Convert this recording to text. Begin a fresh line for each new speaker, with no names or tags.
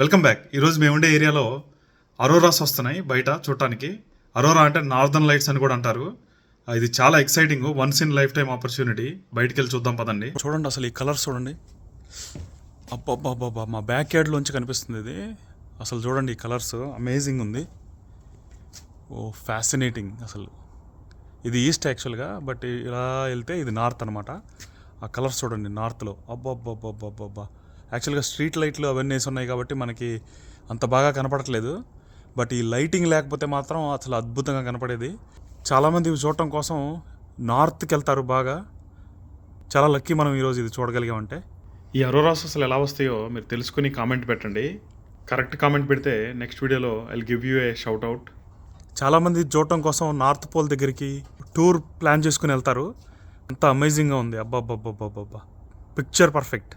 Welcome back. ఈరోజు మేము ఉండే ఏరియాలో అరోరాస్ వస్తున్నాయి బయట చూడటానికి. అరోరా అంటే నార్దర్న్ లైట్స్ అని కూడా అంటారు. ఇది చాలా exciting, once in life time opportunity. బయటికి వెళ్ళి చూద్దాం పదండి. చూడండి అసలు ఈ కలర్స్ చూడండి. అబ్బా మా బ్యాక్ యార్డ్లోంచి కనిపిస్తుంది ఇది. అసలు చూడండి ఈ కలర్స్ అమేజింగ్ ఉంది. ఓ ఫ్యాసినేటింగ్ అసలు. ఇది ఈస్ట్ యాక్చువల్గా, బట్ ఇలా వెళ్తే ఇది నార్త్ అనమాట. ఆ కలర్స్ చూడండి నార్త్లో. అబ్బా యాక్చువల్గా స్ట్రీట్ లైట్లు అవన్నీ వేసి ఉన్నాయి కాబట్టి మనకి అంత బాగా కనపడట్లేదు. బట్ ఈ లైటింగ్ లేకపోతే మాత్రం అసలు అద్భుతంగా కనపడేది. చాలామంది ఇవి చూడటం కోసం నార్త్కి వెళ్తారు బాగా. చాలా లక్కీ మనం ఈరోజు ఇది చూడగలిగామంటే. ఈ అరోరాస్ అసలు ఎలా వస్తాయో మీరు తెలుసుకుని కామెంట్ పెట్టండి. కరెక్ట్ కామెంట్ పెడితే నెక్స్ట్ వీడియోలో I give you A shout out. చాలామంది చూడటం కోసం నార్త్ పోల్ దగ్గరికి టూర్ ప్లాన్ చేసుకుని వెళ్తారు. అంత అమేజింగ్గా ఉంది. అబ్బా పిక్చర్ పర్ఫెక్ట్.